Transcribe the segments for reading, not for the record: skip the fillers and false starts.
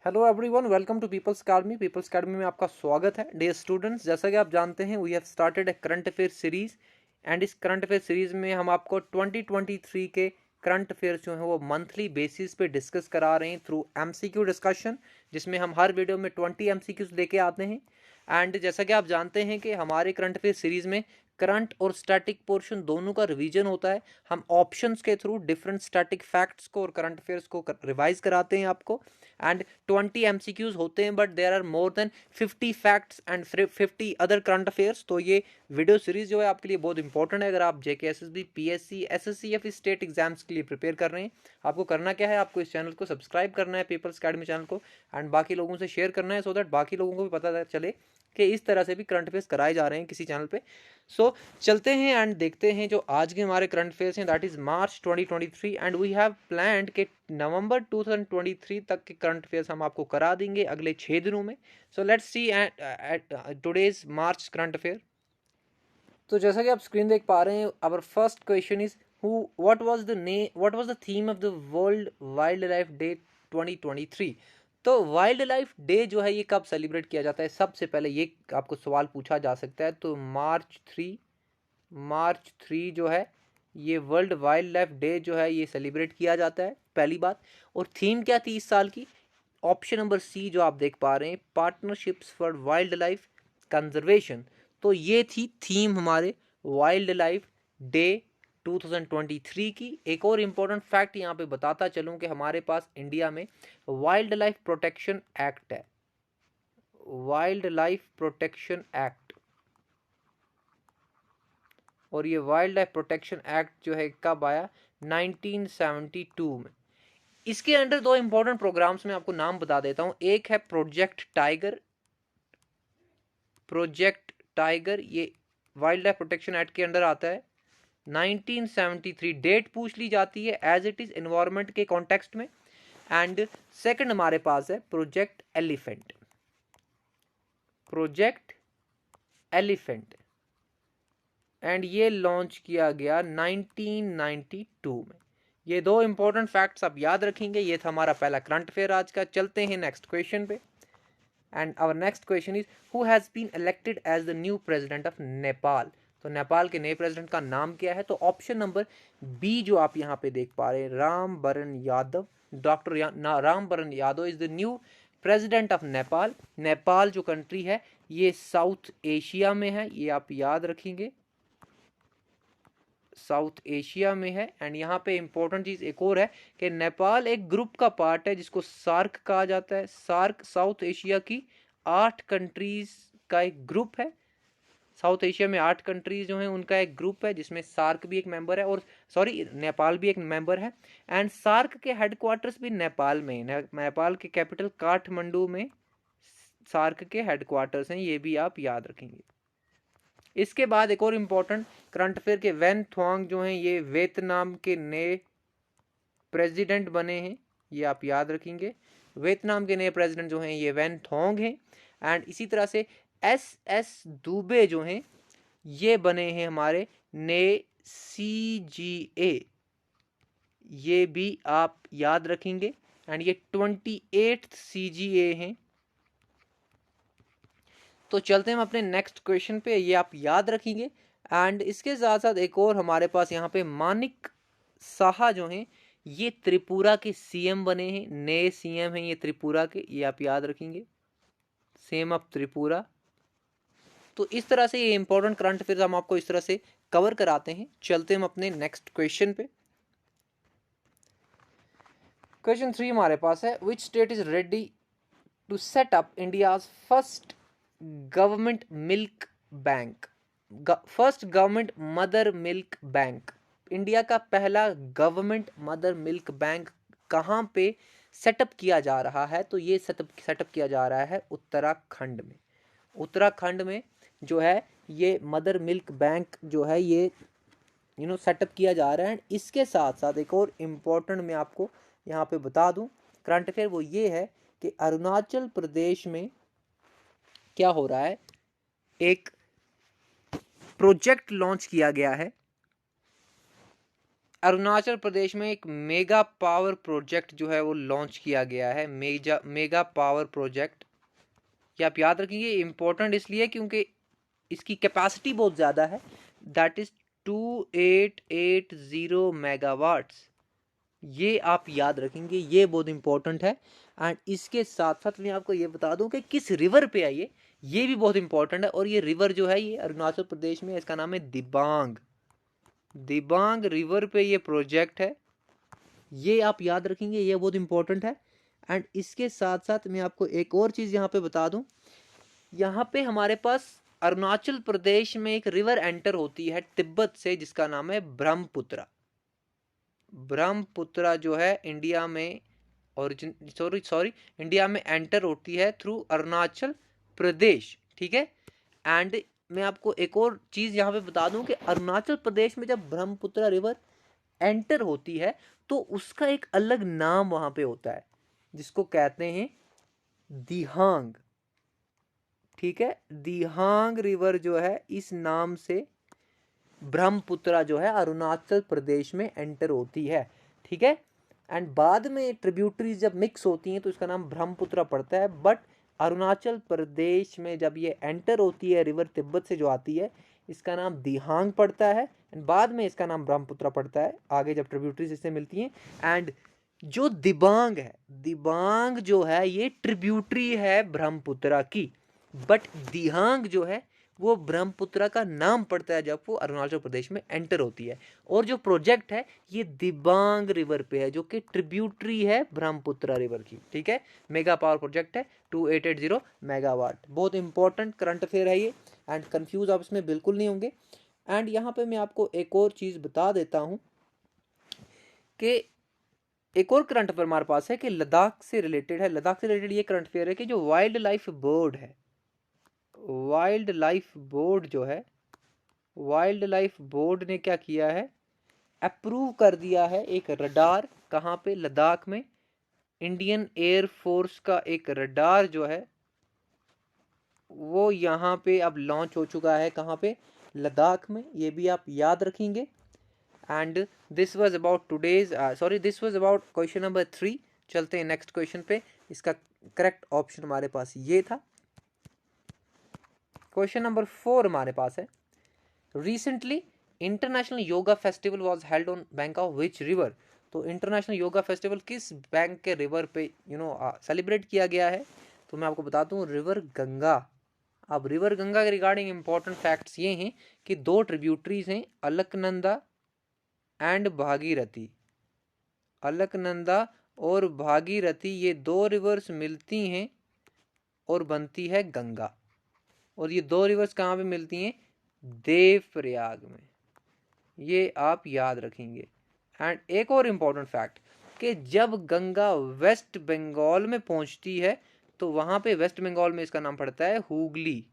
Hello everyone, welcome to People's Academy. People's Academy में आपका स्वागत है। डियर स्टूडेंट्स, जैसा कि आप जानते हैं we have started a current affair series and इस करंट अफेयर सीरीज में हम आपको 2023 के करंट अफेयर्स जो हैं वो मंथली बेसिस पे डिस्कस करा रहे हैं थ्रू एमसीक्यू डिस्कशन, जिसमें हम हर वीडियो में 20 एमसीक्यूज लेके आते हैं। एंड जैसा कि आप जानते हैं कि हमारे करंट अफेयर सीरीज में करंट और स्टैटिक पोर्शन दोनों का रिवीजन होता है। हम ऑप्शंस के थ्रू डिफरेंट स्टैटिक फैक्ट्स को और करंट अफेयर्स को रिवाइज कराते हैं आपको। एंड 20 एमसीक्यूज होते हैं, but there are more than 50 facts and 50 other current affairs. तो ये वीडियो सीरीज जो है आपके लिए बहुत इंपॉर्टेंट है अगर आप जेके एसएसबी, पीएससी, एसएससी या फिर स्टेट एग्जाम्स के लिए प्रिपेयर कर रहे हैं। आपको करना क्या है, आपको इस चैनल को सब्सक्राइब करना है, पीपल्स अकेडमी चैनल को, एंड बाकी लोगों से शेयर करना है सो दैट बाकी लोगों को भी पता चले कि इस तरह से भी करंट अफेयर्स कराए जा रहे हैं किसी चैनल पे। सो चलते हैं एंड देखते हैं जो आज के हमारे करंट अफेयर्स हैं, that is March 2023 and we have planned के नवंबर 2023 तक के करंट अफेयर्स हम आपको करा देंगे अगले 6 दिनों में। So let's see at today's March current affair. तो जैसा कि आप स्क्रीन देख पा रहे हैं, our first question is what was the theme of the world wildlife day 2023। तो वाइल्ड लाइफ डे जो है ये कब सेलिब्रेट किया जाता है, सबसे पहले ये आपको सवाल पूछा जा सकता है। तो मार्च 3 जो है ये वर्ल्ड वाइल्ड लाइफ डे जो है ये सेलिब्रेट किया जाता है, पहली बात। और थीम क्या थी इस साल की? ऑप्शन नंबर सी जो आप देख पा रहे हैं, partnerships for wild life conservation. तो ये थी थीम हमारे वाइल्ड लाइफ डे 2023 की। एक और इम्पोर्टेंट फैक्ट यहाँ पे बताता चलूँ कि हमारे पास इंडिया में वाइल्ड लाइफ प्रोटेक्शन एक्ट है, वाइल्ड लाइफ प्रोटेक्शन एक्ट। और ये वाइल्ड लाइफ प्रोटेक्शन एक्ट जो है कब आया? 1972 में। इसके अंडर दो इंपॉर्टेंट प्रोग्राम्स में आपको नाम बता देता हूं। एक है प्रोजेक्ट टाइगर। प्रोजेक्ट टाइगर ये वाइल्ड लाइफ प्रोटेक्शन एक्ट के अंडर आता है। 1973 डेट पूछ ली जाती है एज इट इज एनवायरमेंट के कॉन्टेक्स्ट में। एंड सेकंड हमारे पास है project elephant. Project elephant and ये लॉन्च किया गया 1992 में। ये दो इंपॉर्टेंट फैक्ट्स आप याद रखेंगे। ये था हमारा पहला करंट अफेयर आज का। चलते हैं नेक्स्ट क्वेश्चन पे। And our next question is who has been elected as the new president of Nepal. तो नेपाल के नए प्रेसिडेंट का नाम क्या है? तो ऑप्शन नंबर बी जो आप यहाँ पे देख पा रहे हैं, Ram Baran Yadav. Doctor Ram Baran Yadav is the new president of Nepal. Nepal जो कंट्री है ये साउथ एशिया में है, ये आप याद रखेंगे, साउथ एशिया में है। एंड यहाँ पे इंपॉर्टेंट चीज एक और है कि नेपाल एक ग्रुप का पार्ट है जिसको सार्क कहा जाता है। सार्क साउथ एशिया की 8 कंट्रीज का एक ग्रुप है। साउथ एशिया में 8 कंट्रीज जो हैं उनका एक ग्रुप है जिसमें सार्क भी एक मेंबर है, और सॉरी नेपाल भी एक मेंबर है। एंड सार्क के हेडक्वार्टर्स भी नेपाल में है। नेपाल के कैपिटल काठमांडू में सार्क के हेडक्वार्टर्स हैं, ये भी आप याद रखेंगे। इसके बाद एक और इम्पोर्टेंट करंट अफेयर के वैन थॉन्ग जो हैं ये वियतनाम के नए प्रेसिडेंट बने हैं, ये आप याद रखेंगे। वियतनाम के नए प्रेसिडेंट जो हैं ये वैन थॉन्ग हैं। एंड इसी तरह से एस दुबे जो हैं ये बने हैं हमारे नए CGA, ये भी आप याद रखेंगे। एंड ये 28th CGA हैं। तो चलते हैं हम अपने नेक्स्ट क्वेश्चन पे, ये आप याद रखेंगे। एंड इसके साथ साथ एक और हमारे पास यहाँ पे मानिक साहा जो हैं ये त्रिपुरा के सीएम बने हैं, नए सीएम हैं ये त्रिपुरा के, ये आप याद रखेंगे, सीएम ऑफ त्रिपुरा। तो इस तरह से ये इंपॉर्टेंट करंट अफेयर्स हम आपको इस तरह से कवर कराते हैं। चलते हम अपने नेक्स्ट क्वेश्चन पे। क्वेश्चन 3 हमारे पास है, which state is ready to set up India's first government milk bank, first government mother milk bank. India का पहला गवर्नमेंट मदर मिल्क बैंक कहाँ पे सेटअप किया जा रहा है? तो ये सेटअप किया जा रहा है उत्तराखंड में। उत्तराखंड में जो है ये मदर मिल्क बैंक जो है ये सेटअप किया जा रहा है। इसके साथ साथ एक और इम्पोर्टेंट मैं आपको यहाँ पे बता दूं करंट अफेयर, वो ये है कि अरुणाचल प्रदेश में क्या हो रहा है, एक प्रोजेक्ट लॉन्च किया गया है अरुणाचल प्रदेश में एक मेगा पावर प्रोजेक्ट जो है वो लॉन्च किया गया है, मेगा पावर प्रोजेक्ट। ये आप याद रखिए, इंपॉर्टेंट इसलिए क्योंकि इसकी कैपेसिटी बहुत ज़्यादा है, दैट इज 2880 मेगावाट्स। ये आप याद रखेंगे, ये बहुत इंपॉर्टेंट है। एंड इसके साथ साथ मैं आपको ये बता दूं कि किस रिवर पे है ये भी बहुत इंपॉर्टेंट है। और ये रिवर जो है ये अरुणाचल प्रदेश में, इसका नाम है दिबांग। दिबांग रिवर पे ये प्रोजेक्ट है, ये आप याद रखेंगे, ये बहुत इंपॉर्टेंट है। एंड इसके साथ साथ मैं आपको एक और चीज़ यहाँ पे बता दूं, यहाँ पे हमारे पास अरुणाचल प्रदेश में एक रिवर एंटर होती है तिब्बत से, जिसका नाम है ब्रह्मपुत्रा। ब्रह्मपुत्रा जो है इंडिया में इंडिया में एंटर होती है थ्रू अरुणाचल प्रदेश, ठीक है। एंड मैं आपको एक और चीज यहाँ पे बता दूं कि अरुणाचल प्रदेश में जब ब्रह्मपुत्रा रिवर एंटर होती है तो उसका एक अलग नाम वहां पे होता है, जिसको कहते हैं दिहांग, ठीक है। दिहांग रिवर जो है इस नाम से ब्रह्मपुत्रा जो है अरुणाचल प्रदेश में एंटर होती है, ठीक है। एंड बाद में ट्रिब्यूटरीज जब मिक्स होती हैं तो इसका नाम ब्रह्मपुत्रा पड़ता है। बट अरुणाचल प्रदेश में जब ये एंटर होती है रिवर तिब्बत से जो आती है, इसका नाम दिहांग पड़ता है। एंड बाद में इसका नाम ब्रह्मपुत्रा पड़ता है आगे जब ट्रिब्यूटरीज इससे मिलती हैं। एंड जो दिबांग है, दिबांग जो है ये ट्रिब्यूटरी है ब्रह्मपुत्रा की, बट दिहांग जो है वो ब्रह्मपुत्रा का नाम पड़ता है जब वो अरुणाचल प्रदेश में एंटर होती है। और जो प्रोजेक्ट है ये दिबांग रिवर पे है, जो कि ट्रिब्यूटरी है ब्रह्मपुत्रा रिवर की, ठीक है। मेगा पावर प्रोजेक्ट है 2880 मेगावाट। बहुत इंपॉर्टेंट करंट अफेयर है ये, एंड कंफ्यूज आप इसमें बिल्कुल नहीं होंगे। एंड यहाँ पे मैं आपको एक और चीज बता देता हूँ कि एक और करंट अफेयर हमारे पास है कि लद्दाख से रिलेटेड है। लद्दाख से रिलेटेड ये करंट अफेयर है कि जो वाइल्ड लाइफ बोर्ड है, वाइल्ड लाइफ बोर्ड जो है, वाइल्ड लाइफ बोर्ड ने क्या किया है, अप्रूव कर दिया है एक रडार। कहाँ पे? लद्दाख में। इंडियन एयर फोर्स का एक रडार जो है वो यहाँ पे अब लॉन्च हो चुका है। कहाँ पे? लद्दाख में। ये भी आप याद रखेंगे। And this was about today's this was about question number 3। चलते हैं नेक्स्ट क्वेश्चन पे। इसका करेक्ट ऑप्शन हमारे पास ये था। क्वेश्चन नंबर 4 हमारे पास है, recently international yoga festival was held on bank of which river. तो इंटरनेशनल योगा फेस्टिवल किस बैंक के रिवर पे सेलिब्रेट किया गया है? तो मैं आपको बताता हूँ, रिवर गंगा। अब रिवर गंगा के रिगार्डिंग इंपॉर्टेंट फैक्ट्स ये हैं कि 2 ट्रिब्यूटरीज हैं, अलकनंदा एंड भागीरथी। अलकनंदा और भागीरथी ये 2 रिवर्स मिलती हैं और बनती है गंगा। और ये 2 रिवर्स कहाँ पे मिलती हैं? देवप्रयाग में। ये आप याद रखेंगे। एंड एक और इम्पॉर्टेंट फैक्ट कि जब गंगा वेस्ट बंगाल में पहुंचती है तो वहां पे वेस्ट बंगाल में इसका नाम पड़ता है हुगली।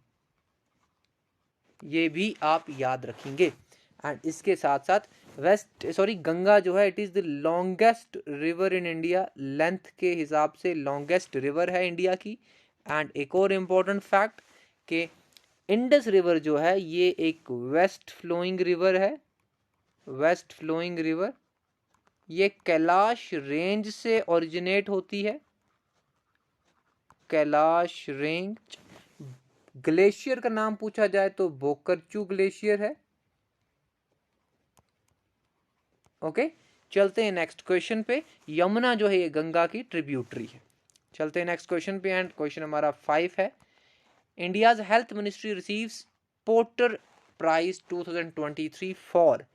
ये भी आप याद रखेंगे। एंड इसके साथ साथ गंगा जो है it is the longest river in India. Length के हिसाब से लॉन्गेस्ट रिवर है इंडिया की। एंड एक और इम्पॉर्टेंट फैक्ट कि इंडस रिवर जो है ये एक वेस्ट फ्लोइंग रिवर है। वेस्ट फ्लोइंग रिवर ये कैलाश रेंज से ओरिजिनेट होती है। कैलाश रेंज। ग्लेशियर का नाम पूछा जाए तो बोकरचू ग्लेशियर है। ओके, चलते हैं नेक्स्ट क्वेश्चन पे। यमुना जो है ये गंगा की ट्रिब्यूटरी है। चलते हैं नेक्स्ट क्वेश्चन पे। एंड क्वेश्चन हमारा 5 है, India's health ministry receives Porter prize 2023 for.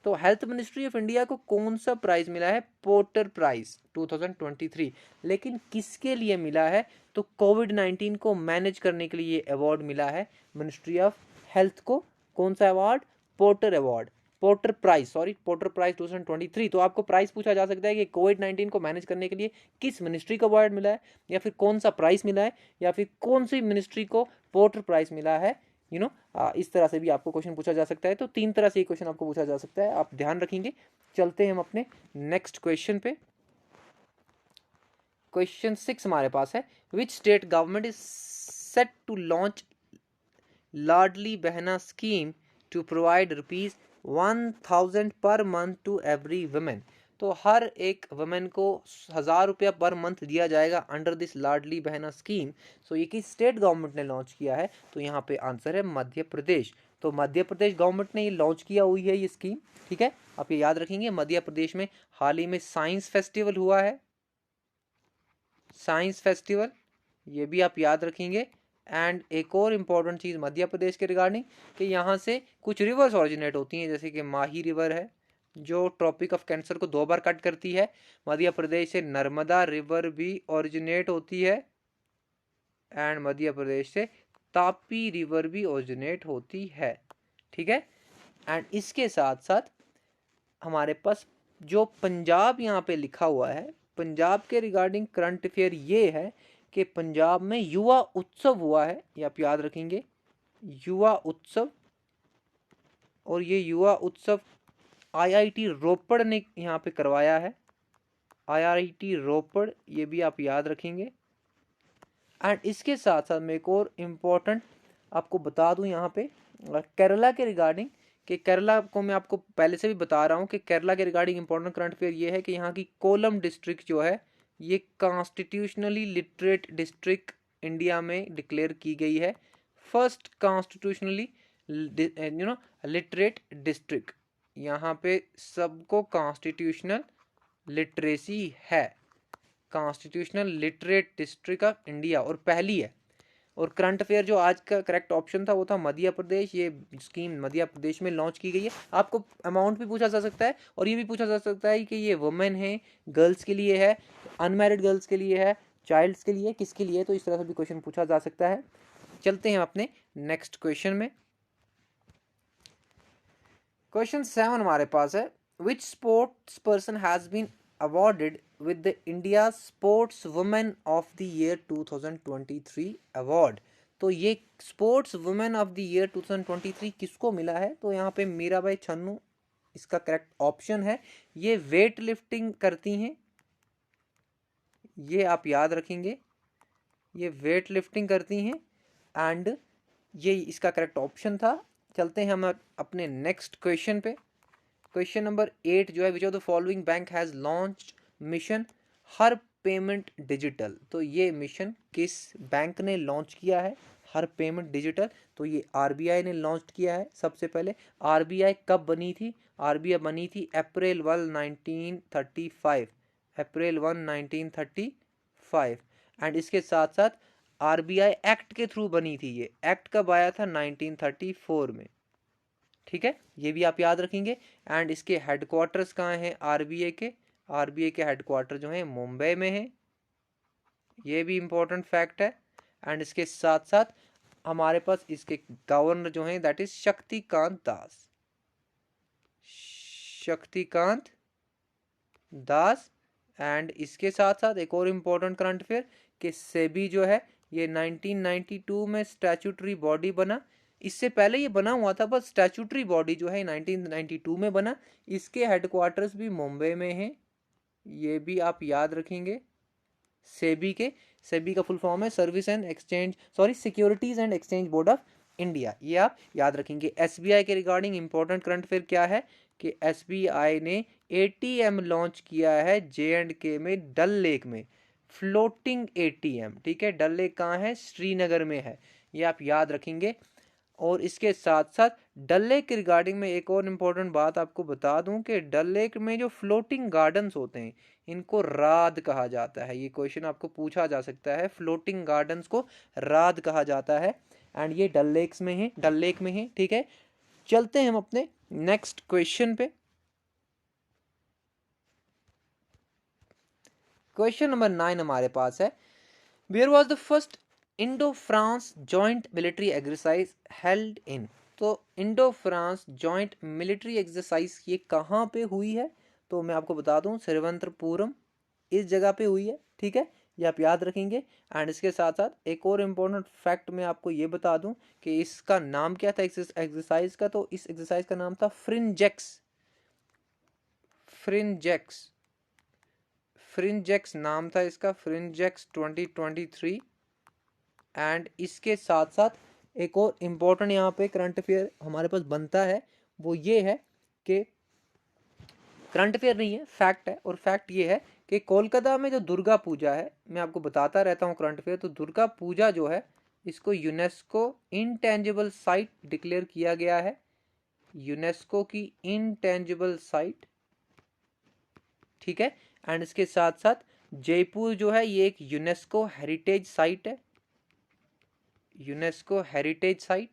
तो हेल्थ मिनिस्ट्री ऑफ इंडिया को कौन सा प्राइज मिला है? Porter prize 2023। लेकिन किसके लिए मिला है? तो कोविड-19 को मैनेज करने के लिए अवार्ड मिला है मिनिस्ट्री ऑफ हेल्थ को। कौन सा award? Porter award, Porter prize 2023। तो आपको प्राइज पूछा जा सकता है कि कोविड-19 को मैनेज करने के लिए किस मिनिस्ट्री को अवार्ड मिला है, या फिर कौन सा प्राइज मिला है, या फिर कौन सी मिनिस्ट्री को पोर्टर प्राइज मिला है। इस तरह से भी आपको क्वेश्चन पूछा जा सकता है। तो 3 तरह से ये क्वेश्चन आपको पूछा जा सकता है, आप ध्यान रखेंगे। चलते हैं हम अपने नेक्स्ट क्वेश्चन पे। क्वेश्चन 6 हमारे पास है, which state government is set to launch Ladli Behna scheme to provide 1000 per month to every women. तो हर एक वुमेन को 1000 रुपया पर मंथ दिया जाएगा under this Ladli Behna scheme. सो ये किस स्टेट गवर्नमेंट ने लॉन्च किया है? तो यहाँ पे आंसर है मध्य प्रदेश। तो मध्य प्रदेश गवर्नमेंट ने ये लॉन्च किया हुई है ये स्कीम, ठीक है। आप ये याद रखेंगे। मध्य प्रदेश में हाल ही में साइंस फेस्टिवल हुआ है, साइंस फेस्टिवल, ये भी आप याद रखेंगे। एंड एक और इम्पॉर्टेंट चीज़ मध्य प्रदेश के रिगार्डिंग कि यहाँ से कुछ रिवर्स ओरिजिनेट होती हैं, जैसे कि माही रिवर है जो ट्रॉपिक ऑफ कैंसर को 2 बार कट करती है। मध्य प्रदेश से नर्मदा रिवर भी ओरिजिनेट होती है एंड मध्य प्रदेश से तापी रिवर भी ओरिजिनेट होती है, ठीक है। एंड इसके साथ साथ हमारे पास जो पंजाब यहाँ पे लिखा हुआ है, पंजाब के रिगार्डिंग करंट अफेयर ये है कि पंजाब में युवा उत्सव हुआ है, ये आप याद रखेंगे, युवा उत्सव। और ये युवा उत्सव आईआईटी रोपड़ ने यहाँ पे करवाया है, आईआईटी रोपड़, ये भी आप याद रखेंगे। एंड इसके साथ साथ मैं एक और इम्पोर्टेंट आपको बता दूं यहाँ पे केरला के रिगार्डिंग कि केरला को मैं आपको पहले से भी बता रहा हूँ कि केरला के रिगार्डिंग इंपॉर्टेंट करंट अफेयर ये है कि यहाँ की कोलम डिस्ट्रिक्ट जो है ये कॉन्स्टिट्यूशनली लिटरेट डिस्ट्रिक्ट इंडिया में डिक्लेयर की गई है। फर्स्ट कॉन्स्टिट्यूशनली लिटरेट डिस्ट्रिक्ट, यहाँ पे सबको कॉन्स्टिट्यूशनल लिटरेसी है, constitutional literate district of India, और पहली है। और करंट अफेयर जो आज का करेक्ट ऑप्शन था वो था मध्य प्रदेश। ये स्कीम मध्य प्रदेश में लॉन्च की गई है। आपको अमाउंट भी पूछा जा सकता है और ये भी पूछा जा सकता है कि ये वुमेन है, गर्ल्स के लिए है, अनमैरिड गर्ल्स के लिए है, चाइल्ड्स के लिए, किसके लिए, तो इस तरह से भी क्वेश्चन पूछा जा सकता है। चलते हैं अपने नेक्स्ट क्वेश्चन में। क्वेश्चन 7 हमारे पास है, which sports person has been awarded with the India Sports Women of the Year 2023 award। तो ये sports women of the year 2023 किसको मिला है? तो यहाँ पे मीराबाई छन्नू इसका करेक्ट ऑप्शन है। ये वेट लिफ्टिंग करती हैं, ये आप याद रखेंगे, ये वेट लिफ्टिंग करती हैं एंड ये इसका करेक्ट ऑप्शन था। चलते हैं हम अपने नेक्स्ट क्वेश्चन पे। क्वेश्चन नंबर 8 जो है, which of the following bank has launched mission her payment digital. तो ये मिशन किस बैंक ने लॉन्च किया है, हर पेमेंट डिजिटल? तो ये आरबीआई ने लॉन्च किया है सबसे पहले। आरबीआई कब बनी थी? आरबीआई बनी थी अप्रैल 1 1935, अप्रैल 1 1935। एंड इसके साथ साथ आरबीआई एक्ट के थ्रू बनी थी। ये एक्ट कब आया था? 1934 में, ठीक है, ये भी आप याद रखेंगे। एंड इसके हेडक्वार्टर्स कहाँ हैं आरबीआई के? आरबीआई के हेडक्वार्टर जो है मुंबई में है, ये भी इंपॉर्टेंट फैक्ट है। एंड इसके साथ साथ हमारे पास इसके गवर्नर जो हैं that is Shaktikanta Das, Shaktikanta Das. And इसके साथ साथ एक और इम्पोर्टेंट करंट अफेयर कि सेबी जो है ये 1992 में स्टैट्यूटरी बॉडी बना। इससे पहले ये बना हुआ था, बस स्टैट्यूटरी बॉडी जो है 1992 में बना। इसके हेडक्वार्टर्स भी मुंबई में हैं, ये भी आप याद रखेंगे। सेबी के, सेबी का फुल फॉर्म है service and exchange, sorry securities and exchange board of India, ये आप याद रखेंगे। एसबीआई के रिगार्डिंग इंपॉर्टेंट करंट अफेयर क्या है कि एसबीआई ने एटीएम लॉन्च किया है जे&के में, डल लेक में, फ्लोटिंग एटीएम, ठीक है। डल लेक कहाँ है? श्रीनगर में है, ये आप याद रखेंगे। और इसके साथ साथ डल लेक के रिगार्डिंग में एक और इम्पोर्टेंट बात आपको बता दूं कि डल लेक में जो फ्लोटिंग गार्डन्स होते हैं इनको राद कहा जाता है। ये क्वेश्चन आपको पूछा जा सकता है, फ्लोटिंग गार्डन्स को राद कहा जाता है। एंड ये डल लेक्स में है, डल लेक में है, ठीक है। चलते हैं हम अपने नेक्स्ट क्वेश्चन पे। क्वेश्चन नंबर 9 हमारे पास है, where was the first Indo France joint military exercise held in. तो Indo France joint military exercise ये कहाँ पे हुई है? तो मैं आपको बता दूं तिरुवनंतपुरम, इस जगह पे हुई है, ठीक है, ये आप याद रखेंगे। एंड इसके साथ साथ एक और इम्पोर्टेंट फैक्ट मैं आपको ये बता दूं कि इसका नाम क्या था एक्सरसाइज का? तो इस एक्सरसाइज का नाम था फ्रिंजेक्स, फ्रिंजेक्स, फ्रिंजेक्स नाम था इसका, फ्रिंजेक्स 2023। एंड इसके साथ साथ एक और इम्पोर्टेंट यहाँ पे करंट अफेयर हमारे पास बनता है, वो ये है कि करंट अफेयर नहीं है, फैक्ट है, और फैक्ट ये है कि कोलकाता में जो दुर्गा पूजा है, मैं आपको बताता रहता हूँ करंट अफेयर, तो दुर्गा पूजा जो है इसको यूनेस्को इंटेंजिबल साइट डिक्लेयर किया गया है, यूनेस्को की इंटेंजिबल साइट, ठीक है। एंड इसके साथ साथ जयपुर जो है ये एक यूनेस्को हेरिटेज साइट है, यूनेस्को हेरिटेज साइट,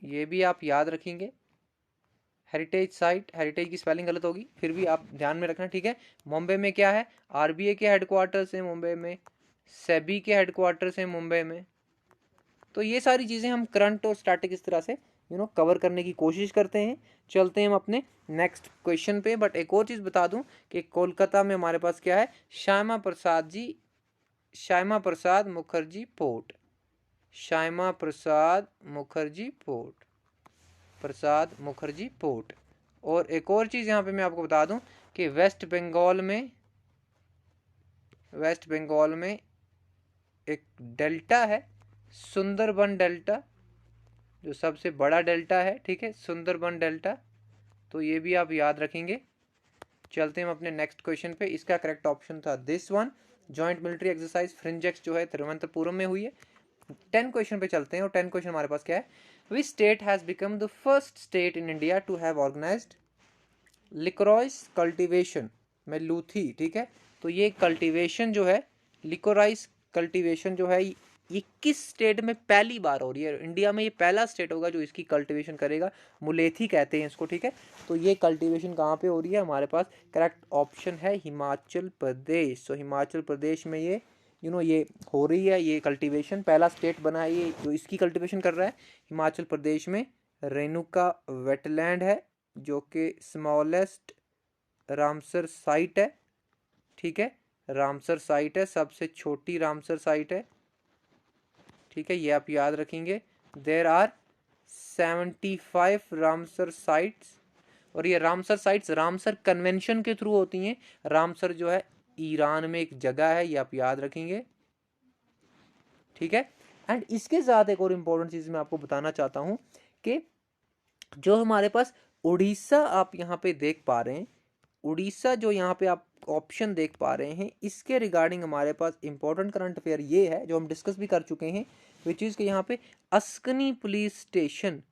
ये भी आप याद रखेंगे। हेरिटेज साइट, हेरिटेज की स्पेलिंग गलत होगी, फिर भी आप ध्यान में रखना, ठीक है। मुंबई में क्या है, आरबीआई के हेडक्वार्टर्स हैं मुंबई में, सेबी के हेडक्वार्टर्स हैं मुंबई में। तो ये सारी चीज़ें हम करंट और स्टैटिक इस तरह से कवर करने की कोशिश करते हैं। चलते हैं हम अपने नेक्स्ट क्वेश्चन पे। बट एक और चीज़ बता दूं कि कोलकाता में हमारे पास क्या है, श्यामा प्रसाद मुखर्जी पोर्ट, श्यामा प्रसाद मुखर्जी पोर्ट। और एक और चीज़ यहाँ पे मैं आपको बता दूं कि वेस्ट बंगाल में एक डेल्टा है, सुंदरबन डेल्टा, जो सबसे बड़ा डेल्टा है, ठीक है, सुंदरबन डेल्टा। तो ये भी आप याद रखेंगे। चलते हैं हम अपने नेक्स्ट क्वेश्चन पे। इसका करेक्ट ऑप्शन था this one, joint military exercise फ्रिंजेक्स जो है तिरुवनंतपुरम में हुई है। 10 क्वेश्चन पे चलते हैं, और 10 क्वेश्चन हमारे पास क्या है, which state has become the first state in India to have organized licorice cultivation में लूथी, ठीक है। तो ये कल्टीवेशन जो है, लिकोराइस कल्टीवेशन जो है, ये किस स्टेट में पहली बार हो रही है, इंडिया में ये पहला स्टेट होगा जो इसकी कल्टीवेशन करेगा, मुलेथी कहते हैं इसको, ठीक है। तो ये कल्टीवेशन कहाँ पे हो रही है, हमारे पास करेक्ट ऑप्शन है हिमाचल प्रदेश। तो हिमाचल प्रदेश में ये ये हो रही है, ये कल्टीवेशन पहला स्टेट बना है ये जो इसकी कल्टीवेशन कर रहा है। हिमाचल प्रदेश में रेणुका वेटलैंड है जो कि स्मॉलेस्ट रामसर साइट है, ठीक है, रामसर साइट है, सबसे छोटी रामसर साइट है, ठीक है, ये आप याद रखेंगे। देर आर 75 रामसर साइट्स, और ये रामसर साइट्स रामसर कन्वेंशन के थ्रू होती हैं। रामसर जो है ईरान में एक जगह है, ये आप याद रखेंगे, ठीक है। एंड इसके साथ एक और इम्पोर्टेंट चीज मैं आपको बताना चाहता हूं कि जो हमारे पास उड़ीसा आप यहाँ पे देख पा रहे हैं, उड़ीसा जो यहाँ पे आप ऑप्शन देख पा रहे हैं, इसके रिगार्डिंग हमारे पास इंपॉर्टेंट करंट अफेयर ये है जो हम डिस्कस भी कर चुके हैं, विच इज कि यहाँ पे अस्कनी police station,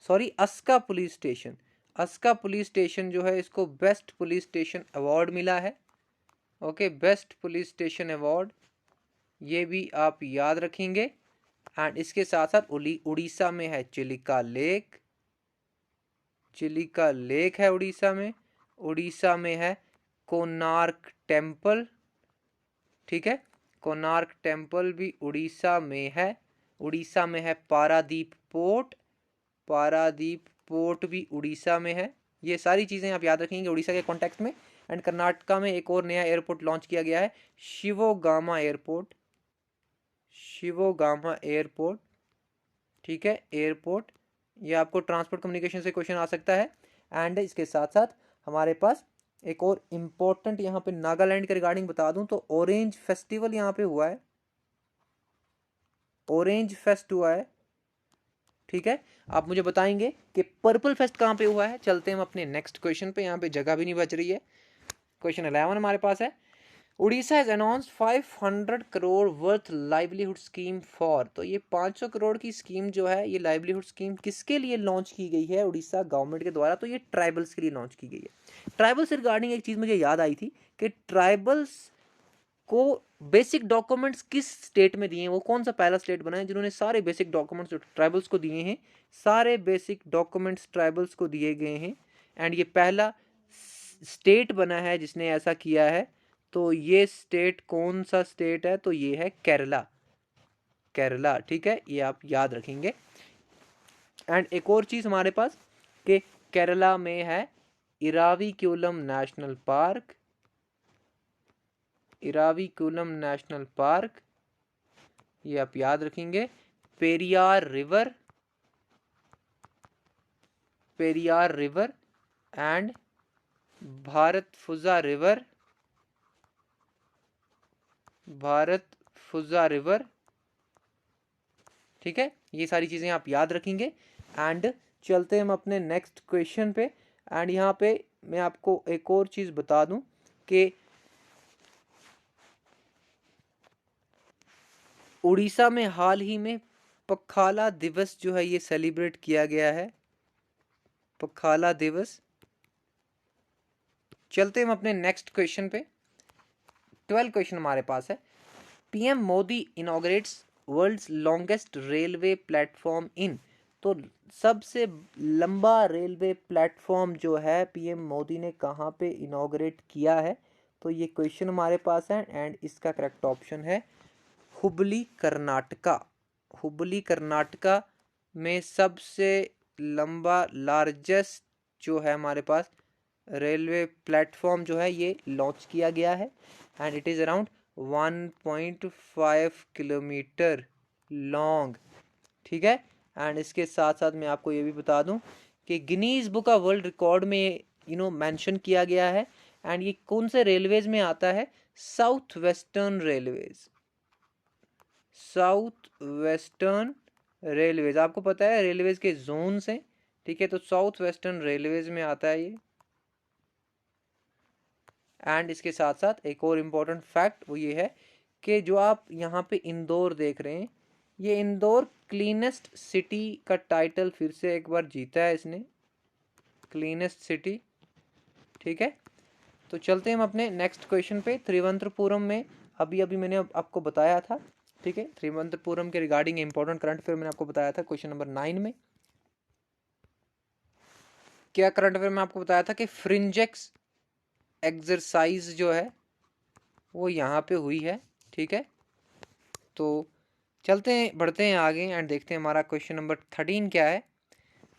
sorry Aska police station, Aska police station जो है इसको बेस्ट पुलिस स्टेशन अवार्ड मिला है, okay, best police station award, ये भी आप याद रखेंगे। एंड इसके साथ साथ उड़ीसा में है चिलिका लेक, चिलिका लेक है उड़ीसा में, उड़ीसा में है कोणार्क टेम्पल, ठीक है, कोणार्क टेम्पल भी उड़ीसा में है, उड़ीसा में है पारादीप पोर्ट, पारादीप पोर्ट भी उड़ीसा में है। ये सारी चीज़ें आप याद रखेंगे उड़ीसा के कॉन्टेक्स्ट में। एंड कर्नाटका में एक और नया एयरपोर्ट लॉन्च किया गया है, शिवोगामा एयरपोर्ट, शिवोगामा एयरपोर्ट, ठीक है, एयरपोर्ट। ये आपको ट्रांसपोर्ट कम्युनिकेशन से क्वेश्चन आ सकता है। एंड इसके साथ साथ हमारे पास एक और इम्पोर्टेंट यहाँ पे नागालैंड के रिगार्डिंग बता दूं तो ऑरेंज फेस्टिवल यहाँ पे हुआ है, ऑरेंज फेस्ट हुआ है, ठीक है। आप मुझे बताएंगे कि पर्पल फेस्ट कहाँ पे हुआ है। चलते हैं हम अपने नेक्स्ट क्वेश्चन पे, यहाँ पे जगह भी नहीं बच रही है। क्वेश्चन 11 हमारे पास है, Orissa has announce 500 crore worth livelihood scheme for. तो ये 500 करोड़ की स्कीम जो है, ये लाइवलीहुड स्कीम किसके लिए लॉन्च की गई है उड़ीसा गवर्नमेंट के द्वारा, तो ये ट्राइबल्स के लिए लॉन्च की गई है। ट्राइबल्स रिगार्डिंग एक चीज़ मुझे याद आई थी कि ट्राइबल्स को बेसिक डॉक्यूमेंट्स किस स्टेट में दिए हैं, वो कौन सा पहला स्टेट बना है जिन्होंने सारे बेसिक डॉक्यूमेंट्स ट्राइबल्स को दिए हैं, सारे बेसिक डॉक्यूमेंट्स ट्राइबल्स को दिए गए हैं। एंड ये पहला स्टेट बना है जिसने ऐसा किया है। तो ये स्टेट कौन सा स्टेट है, तो ये है केरला, केरला, ठीक है, ये आप याद रखेंगे। एंड एक और चीज हमारे पास कि केरला में है Eravikulam national park, Eravikulam national park, ये आप याद रखेंगे। Periyar river, Periyar river and Bharathapuzha river, Bharathapuzha river, ठीक है, ये सारी चीजें आप याद रखेंगे। एंड चलते हैं हम अपने नेक्स्ट क्वेश्चन पे। एंड यहाँ पे मैं आपको एक और चीज़ बता दूं कि उड़ीसा में हाल ही में पखाला दिवस जो है ये सेलिब्रेट किया गया है, पखाला दिवस। चलते हम अपने नेक्स्ट क्वेश्चन पे। 12 क्वेश्चन हमारे पास है। PM Modi inaugurates world's longest railway platform in. तो सबसे लंबा रेलवे प्लेटफॉर्म जो है पीएम मोदी ने कहाँ पे इनॉग्रेट किया है, तो ये क्वेश्चन हमारे पास है। एंड इसका करेक्ट ऑप्शन है हुबली कर्नाटका। हुबली कर्नाटका में सबसे लंबा लार्जेस्ट जो है हमारे पास रेलवे प्लेटफॉर्म जो है ये लॉन्च किया गया है। And it is around 1.5 kilometre long. ठीक है। एंड इसके साथ साथ मैं आपको ये भी बता दूं कि Guinness book of world record में मेंशन किया गया है। एंड ये कौन से रेलवेज में आता है? South western railways. South western railways, आपको पता है रेलवेज के जोन हैं, ठीक है, तो साउथ वेस्टर्न रेलवेज में आता है ये। एंड इसके साथ साथ एक और इम्पोर्टेंट फैक्ट वो ये है कि जो आप यहाँ पे इंदौर देख रहे हैं, ये इंदौर क्लीनेस्ट सिटी का टाइटल फिर से एक बार जीता है इसने, क्लीनेस्ट सिटी। ठीक है, तो चलते हैं हम अपने नेक्स्ट क्वेश्चन पे। त्रिवंतपुरम में अभी अभी मैंने आपको बताया था, ठीक है, त्रिवंतपुरम के रिगार्डिंग इंपॉर्टेंट करंट अफेयर मैंने आपको बताया था क्वेश्चन नंबर 9 में। क्या करंट अफेयर में आपको बताया था कि फ्रिंजेक्स एक्सरसाइज जो है वो यहाँ पे हुई है। ठीक है, तो चलते हैं, बढ़ते हैं आगे एंड देखते हैं हमारा क्वेश्चन नंबर 13 क्या है।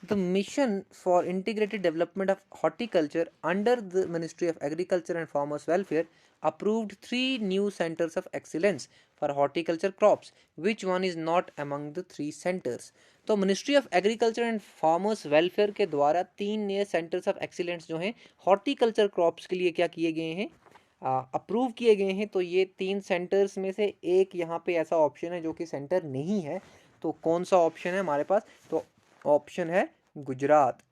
The mission for integrated development of horticulture under the ministry of agriculture and farmers welfare approved 3 new centers of excellence for horticulture crops. Which one is not among the 3 centers? तो ministry of agriculture and farmers welfare के द्वारा 3 नए centres of excellence जो हैं horticulture crops के लिए क्या किए गए हैं, अप्रूव किए गए हैं। तो ये 3 सेंटर्स में से एक यहाँ पे ऐसा ऑप्शन है जो कि सेंटर नहीं है। तो कौन सा ऑप्शन है हमारे पास? तो ऑप्शन है गुजरात।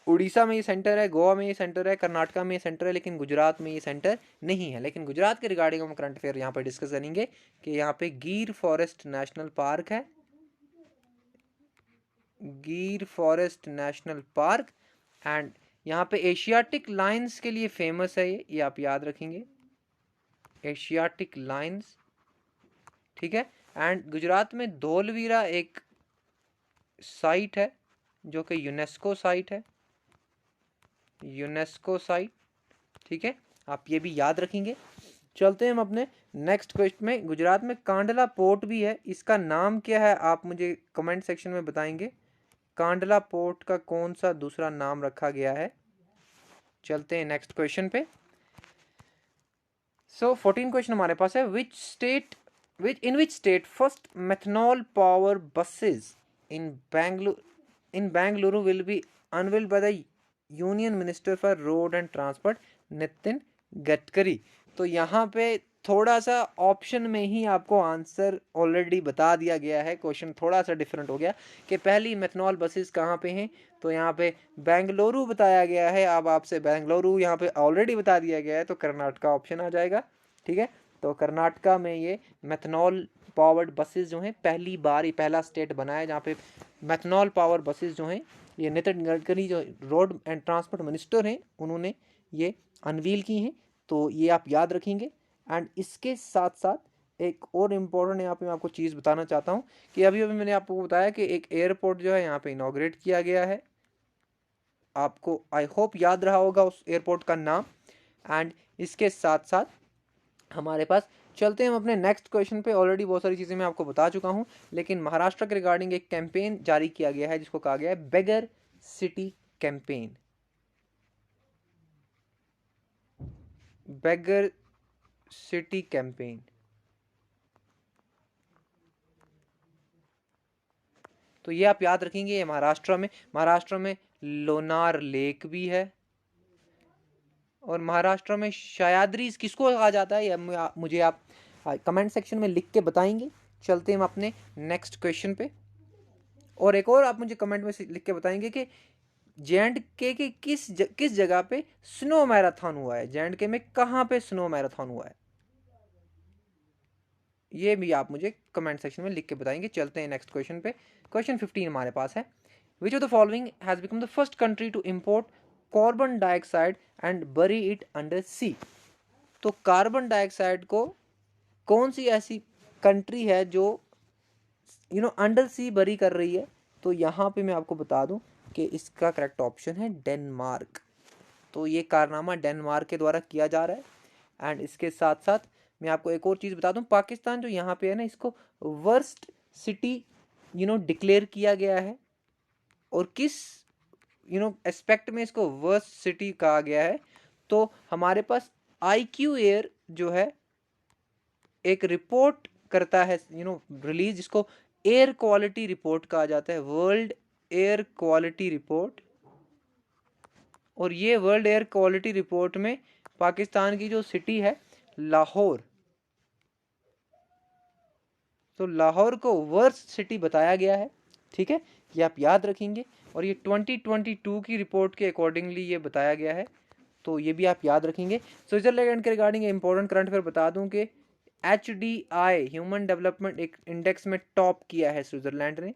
उड़ीसा में ये सेंटर है, गोवा में ये सेंटर है, कर्नाटका में ये सेंटर है, लेकिन गुजरात में ये सेंटर नहीं है। लेकिन गुजरात के रिगार्डिंग हम करंट अफेयर यहाँ पर डिस्कस करेंगे कि यहाँ पे गिर फॉरेस्ट नेशनल पार्क है, गिर फॉरेस्ट नेशनल पार्क। एंड यहाँ पे एशियाटिक लाइन्स के लिए फेमस है ये आप याद रखेंगे, एशियाटिक लाइन्स। ठीक है, एंड गुजरात में धोलवीरा एक साइट है जो कि यूनेस्को साइट है, यूनेस्को साइट। ठीक है, आप ये भी याद रखेंगे। चलते हैं हम अपने नेक्स्ट क्वेश्चन में। गुजरात में कांडला पोर्ट भी है, इसका नाम क्या है आप मुझे कमेंट सेक्शन में बताएंगे। कांडला पोर्ट का कौन सा दूसरा नाम रखा गया है? चलते हैं नेक्स्ट क्वेश्चन पे। सो 14 क्वेश्चन हमारे पास है। In which state first methanol power buses in Bengaluru will be unveiled by the union minister for road and transport Nitin Gadkari. तो यहाँ पे थोड़ा सा ऑप्शन में ही आपको आंसर ऑलरेडी बता दिया गया है। क्वेश्चन थोड़ा सा डिफरेंट हो गया कि पहली मेथनॉल बसेस कहाँ पे हैं, तो यहाँ पे बेंगलुरु बताया गया है। अब आपसे बेंगलुरु यहाँ पे ऑलरेडी बता दिया गया है, तो कर्नाटका ऑप्शन आ जाएगा। ठीक है, तो कर्नाटका में ये मेथनॉल पावर्ड बसेस जो हैं पहली बार, ये पहला स्टेट बना है जहाँ पे मेथनॉल पावर बसेस जो हैं ये नितिन गडकरी जो रोड एंड ट्रांसपोर्ट मिनिस्टर हैं उन्होंने ये अनवील की हैं। तो ये आप याद रखेंगे। एंड इसके साथ साथ एक और इम्पोर्टेंट यहाँ पे मैं आपको चीज़ बताना चाहता हूँ कि अभी अभी मैंने आपको बताया कि एक एयरपोर्ट जो है यहाँ पे इनॉग्रेट किया गया है। आपको आई होप याद रहा होगा उस एयरपोर्ट का नाम। एंड इसके साथ साथ हमारे पास चलते हैं हम अपने नेक्स्ट क्वेश्चन पे। ऑलरेडी बहुत सारी चीज़ें मैं आपको बता चुका हूँ, लेकिन महाराष्ट्र के रिगार्डिंग एक कैंपेन जारी किया गया है जिसको कहा गया है बेगर सिटी कैंपेन। बेगर सिटी कैंपेन। तो ये आप याद रखेंगे, ये महाराष्ट्र में लोनार लेक भी है। और महाराष्ट्र में सह्याद्री किसको कहा जाता है, ये मुझे आप कमेंट सेक्शन में लिख के बताएंगे। चलते हैं हम अपने नेक्स्ट क्वेश्चन पे। और एक और आप मुझे कमेंट में लिख के बताएंगे कि जे.एंड.के की किस जगह पे स्नो मैराथन हुआ है, जे.एंड.के में कहाँ पे स्नो मैराथन हुआ है, ये भी आप मुझे कमेंट सेक्शन में लिख के बताएंगे। चलते हैं नेक्स्ट क्वेश्चन पे। क्वेश्चन 15 हमारे पास है, which of the following has become the first country to import carbon dioxide and bury it under sea. तो कार्बन डाइऑक्साइड को कौन सी ऐसी कंट्री है जो अंडर सी बरी कर रही है? तो यहाँ पे मैं आपको बता दूं कि इसका करेक्ट ऑप्शन है डेनमार्क। तो ये कारनामा डेनमार्क के द्वारा किया जा रहा है। एंड इसके साथ साथ मैं आपको एक और चीज़ बता दूं, पाकिस्तान जो यहाँ पे है ना, इसको वर्स्ट सिटी डिक्लेयर किया गया है। और किस एस्पेक्ट में इसको वर्स्ट सिटी कहा गया है? तो हमारे पास IQ एयर जो है एक रिपोर्ट करता है रिलीज, जिसको एयर क्वालिटी रिपोर्ट कहा जाता है, वर्ल्ड एयर क्वालिटी रिपोर्ट। और ये वर्ल्ड एयर क्वालिटी रिपोर्ट में पाकिस्तान की जो सिटी है लाहौर, तो लाहौर को वर्स्ट सिटी बताया गया है। ठीक है, ये आप याद रखेंगे। और ये 2022 की रिपोर्ट के अकॉर्डिंगली ये बताया गया है, तो ये भी आप याद रखेंगे। स्विट्जरलैंड के रिगार्डिंग इंपॉर्टेंट करंट अफेयर बता दूं कि HDI ह्यूमन डेवलपमेंट इंडेक्स में टॉप किया है स्विट्जरलैंड ने,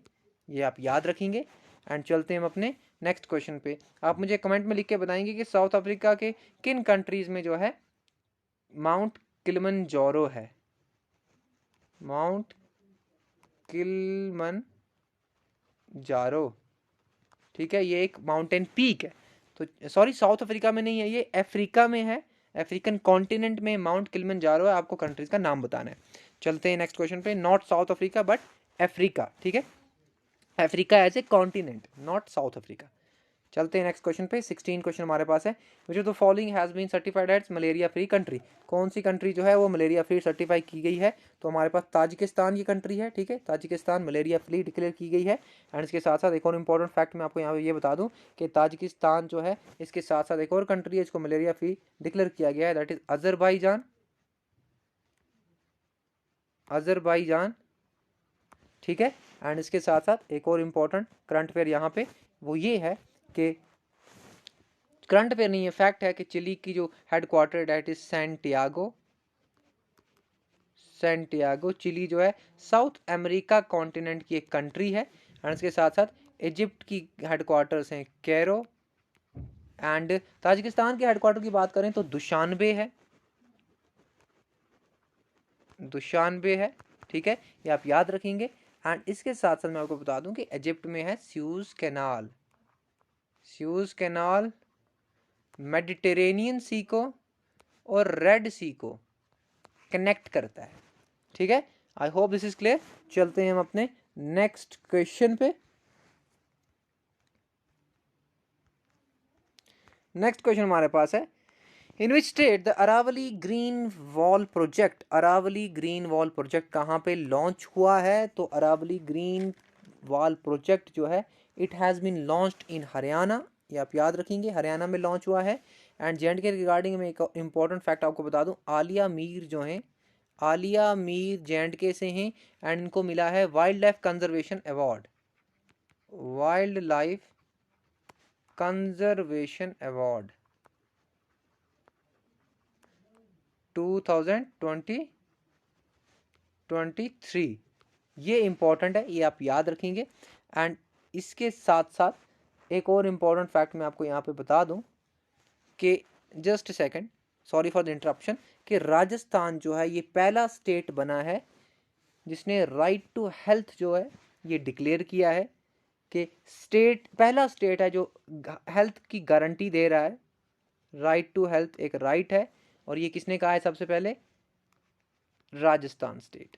ये आप याद रखेंगे। एंड चलते हैं हम अपने नेक्स्ट क्वेश्चन पे। आप मुझे कमेंट में लिख के बताएंगे कि साउथ अफ्रीका के किन कंट्रीज में जो है माउंट किलिमंजारो है। माउंट किलिमंजारो, ठीक है, ये एक माउंटेन पीक है। तो सॉरी, साउथ अफ्रीका में नहीं है, ये अफ्रीका में है, अफ्रीकन कॉन्टिनेंट में माउंट किलिमंजारो है। आपको कंट्रीज का नाम बताना है। चलते हैं नेक्स्ट क्वेश्चन पे। Not South Africa but Africa, ठीक है, Africa as a continent, not South Africa. चलते हैं नेक्स्ट क्वेश्चन पे। 16 क्वेश्चन हमारे पास है, which of the following has been certified as malaria free country. कौन सी कंट्री जो है वो मलेरिया फ्री सर्टिफाई की गई है? तो हमारे पास ताजिकिस्तान की कंट्री है। ठीक है, ताजिकिस्तान मलेरिया फ्री डिक्लेयर की गई है। एंड इसके साथ साथ एक और इंपॉर्टेंट फैक्ट मैं आपको यहाँ पे ये बता दूँ कि ताजिकिस्तान जो है, इसके साथ साथ एक और कंट्री है इसको मलेरिया फ्री डिक्लेयर किया गया है, दैट इज अजरबैजान। अजरबैजान, ठीक है। एंड इसके साथ साथ एक और इम्पॉर्टेंट करंट अफेयर यहाँ पे वो ये है कि करंट अफेयर नहीं है, फैक्ट है कि चिली की जो headquarter date is Santiago. Santiago Chile जो है साउथ अमेरिका कॉन्टिनेंट की एक कंट्री है। एंड इसके साथ साथ इजिप्ट की हेडक्वार्टर्स हैं कैरो। एंड ताजिकिस्तान के हेडक्वार्टर की बात करें तो दुशानबे है, दुशानबे है, ठीक है, ये आप याद रखेंगे। एंड इसके साथ साथ मैं आपको बता दूं कि इजिप्ट में है Suez canal. Suez canal Mediterranean sea को और रेड सी को कनेक्ट करता है। ठीक है, I hope this is clear. चलते हैं हम अपने नेक्स्ट क्वेश्चन पे। नेक्स्ट क्वेश्चन हमारे पास है, in which state the Aravalli green wall project. Aravalli green wall project कहाँ पे लॉन्च हुआ है? तो अरावली ग्रीन वॉल प्रोजेक्ट जो है it has been launched in Haryana, ये आप याद रखेंगे, हरियाणा में लॉन्च हुआ है। And J and K regarding में एक इंपॉर्टेंट फैक्ट आपको बता दूं, आलिया मीर जो हैं, आलिया मीर जे एंड के से हैं। एंड इनको मिला है wild life conservation award, wild life conservation award 2023। ये इंपॉर्टेंट है, ये आप याद रखेंगे। एंड इसके साथ साथ एक और इम्पॉर्टेंट फैक्ट मैं आपको यहाँ पे बता दूं कि just second, sorry for the interruption, कि राजस्थान जो है ये पहला स्टेट बना है जिसने राइट टू हेल्थ जो है ये डिक्लेयर किया है, कि स्टेट पहला स्टेट है जो हेल्थ की गारंटी दे रहा है। राइट टू हेल्थ एक राइट है, और ये किसने कहा है सबसे पहले? राजस्थान स्टेट।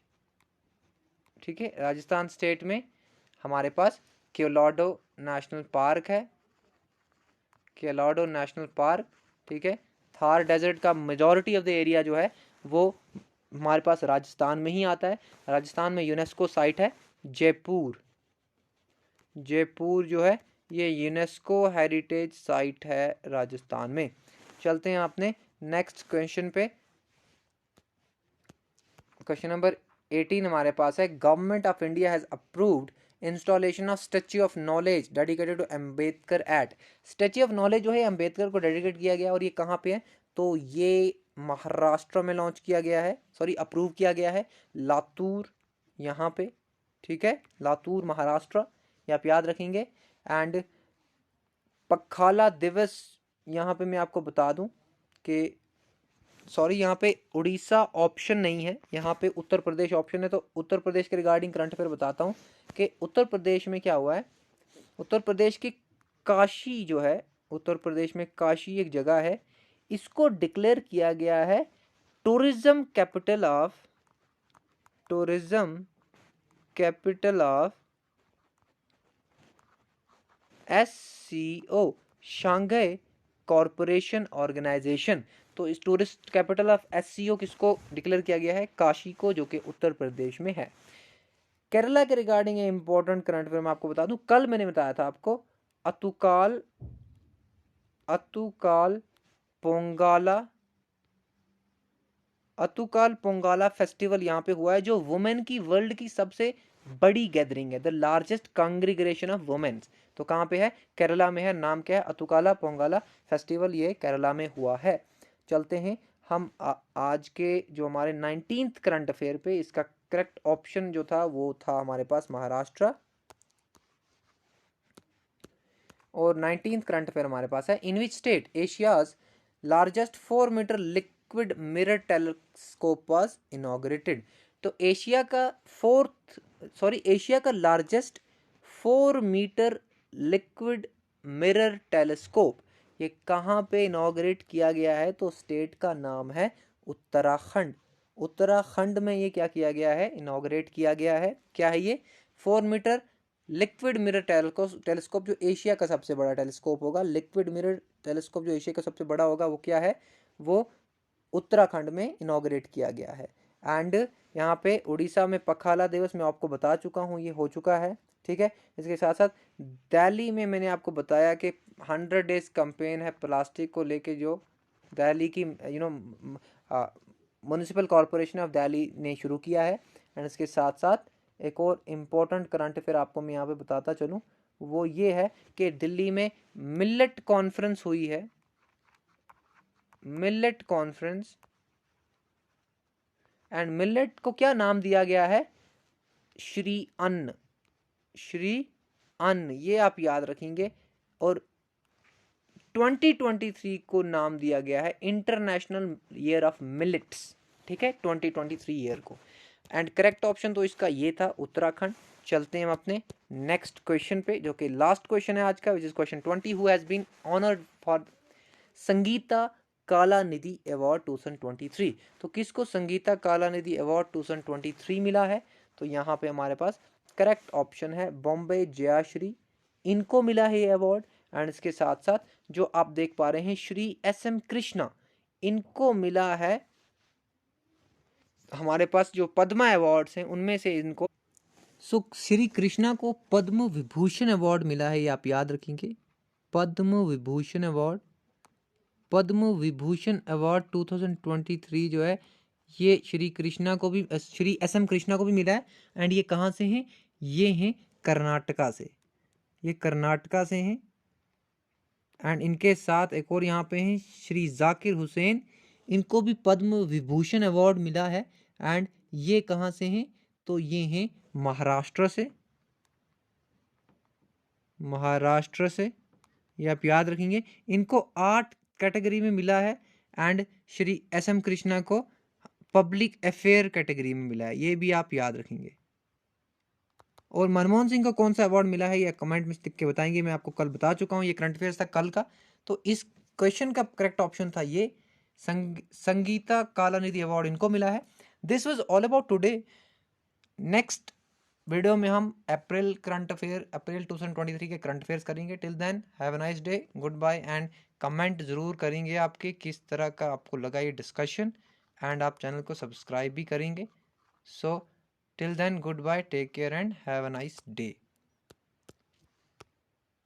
ठीक है, राजस्थान स्टेट में हमारे पास केलोडो नेशनल पार्क है, केलोडो नेशनल पार्क, ठीक है। थार डेजर्ट का मेजॉरिटी ऑफ द एरिया जो है वो हमारे पास राजस्थान में ही आता है। राजस्थान में यूनेस्को साइट है जयपुर, जयपुर जो है ये यूनेस्को हेरिटेज साइट है राजस्थान में। चलते हैं अपने नेक्स्ट क्वेश्चन पे। क्वेश्चन नंबर 18 हमारे पास है, government of India has approved installation of statue of knowledge dedicated to Ambedkar at. Statue of knowledge जो है अम्बेडकर को डेडिकेट किया गया और ये कहाँ पे है, तो ये महाराष्ट्र में लॉन्च किया गया है, सॉरी अप्रूव किया गया है, लातूर यहाँ पे, ठीक है, लातूर महाराष्ट्र, ये आप याद रखेंगे। एंड पखाला दिवस यहाँ पे मैं आपको बता दूं कि सॉरी यहाँ पे उड़ीसा ऑप्शन नहीं है, यहाँ पे उत्तर प्रदेश ऑप्शन है। तो उत्तर प्रदेश के रिगार्डिंग करंट अफेयर बताता हूँ कि उत्तर प्रदेश में क्या हुआ है। उत्तर प्रदेश की काशी जो है, उत्तर प्रदेश में काशी एक जगह है, इसको डिक्लेयर किया गया है tourism capital of SCO, Shanghai corporation organisation. तो इस टूरिस्ट कैपिटल ऑफ SCO किसको डिक्लेयर किया गया है, काशी को, जो कि उत्तर प्रदेश में है। केरला के रिगार्डिंग इंपॉर्टेंट करंट अफेयर मैं आपको बता दूं, कल मैंने बताया था आपको अतुकाल पोंगाला फेस्टिवल यहाँ पे हुआ है, जो वुमेन की वर्ल्ड की सबसे बड़ी गैदरिंग है, द लार्जेस्ट कांग्रीग्रेशन ऑफ वुमेन्स। तो कहाँ पे है, केरला में है। नाम क्या है, अतुकाला पोंगाला फेस्टिवल, ये केरला में हुआ है। चलते हैं हम आज के जो हमारे 19th करंट अफेयर पे। इसका करेक्ट ऑप्शन जो था वो था हमारे पास महाराष्ट्र। और 19th करंट अफेयर हमारे पास है, in which state Asia's largest 4 metre liquid mirror telescope was inaugurated. तो एशिया का largest 4 metre liquid mirror telescope ये कहाँ पे इनॉग्रेट किया गया है, तो स्टेट का नाम है उत्तराखंड। उत्तराखंड में ये क्या किया गया है, इनॉग्रेट किया गया है। क्या है ये, 4 मीटर लिक्विड मिरर टेलीस्कोप, जो एशिया का सबसे बड़ा टेलीस्कोप होगा। लिक्विड मिरर टेलीस्कोप जो एशिया का सबसे बड़ा होगा वो क्या है, वो उत्तराखंड में इनॉग्रेट किया गया है। एंड यहाँ पे उड़ीसा में पखाला दिवस मैं आपको बता चुका हूँ, ये हो चुका है, ठीक है। इसके साथ साथ दिल्ली में मैंने आपको बताया कि 100 डेज कैंपेन है प्लास्टिक को लेके, जो दिल्ली की म्यूनिसिपल कॉरपोरेशन ऑफ दिल्ली ने शुरू किया है। एंड इसके साथ साथ एक और इम्पोर्टेंट करंट अफेयर आपको मैं यहाँ पे बताता चलूँ, वो ये है कि दिल्ली में मिलेट कॉन्फ्रेंस हुई है, मिलेट कॉन्फ्रेंस। एंड मिलेट को क्या नाम दिया गया है, श्री अन्न, ये आप याद रखेंगे। और 2023 को नाम दिया गया है इंटरनेशनल ईयर ऑफ मिलेट्स, ठीक है, 2023 ईयर को। एंड करेक्ट ऑप्शन तो इसका ये था, उत्तराखंड। चलते हैं हम अपने नेक्स्ट क्वेश्चन पे, जो कि लास्ट क्वेश्चन है आज का, which is question 20। Who has been honoured for Sangita Kalanidhi award 2023। तो किसको संगीता कालानिधि अवार्ड 2023 मिला है, तो यहाँ पे हमारे पास करेक्ट ऑप्शन है बॉम्बे जयाश्री, इनको मिला है ये अवार्ड। एंड इसके साथ साथ जो आप देख पा रहे हैं श्री SM कृष्णा, इनको मिला है, हमारे पास जो पद्मा अवार्ड्स हैं उनमें से इनको श्री कृष्णा को पद्म विभूषण अवार्ड मिला है, ये आप याद रखेंगे। पद्म विभूषण अवार्ड 2023 जो है ये श्री SM कृष्णा को भी मिला है। एंड ये कहाँ से हैं, ये हैं कर्नाटका से, ये कर्नाटका से हैं। एंड इनके साथ एक और यहाँ पे हैं श्री जाकिर हुसैन, इनको भी पद्म विभूषण अवार्ड मिला है। एंड ये कहाँ से हैं, तो ये हैं महाराष्ट्र से, ये आप याद रखेंगे। इनको आर्ट कैटेगरी में मिला है। एंड श्री SM कृष्णा को पब्लिक अफेयर कैटेगरी में मिला है, ये भी आप याद रखेंगे। और मनमोहन सिंह को कौन सा अवार्ड मिला है, ये कमेंट में लिख के बताएंगे, मैं आपको कल बता चुका हूँ, ये करंट अफेयर्स था कल का। तो इस क्वेश्चन का करेक्ट ऑप्शन था ये, संगीता कालानिधि अवार्ड इनको मिला है। This was all about today. Next video में हम अप्रैल 2023 के करंट अफेयर्स करेंगे। Till then have a nice day, goodbye. And comment ज़रूर करेंगे आपके किस तरह का आपको लगा ये डिस्कशन। एंड आप चैनल को सब्सक्राइब भी करेंगे। So till then goodbye, take care and have a nice day.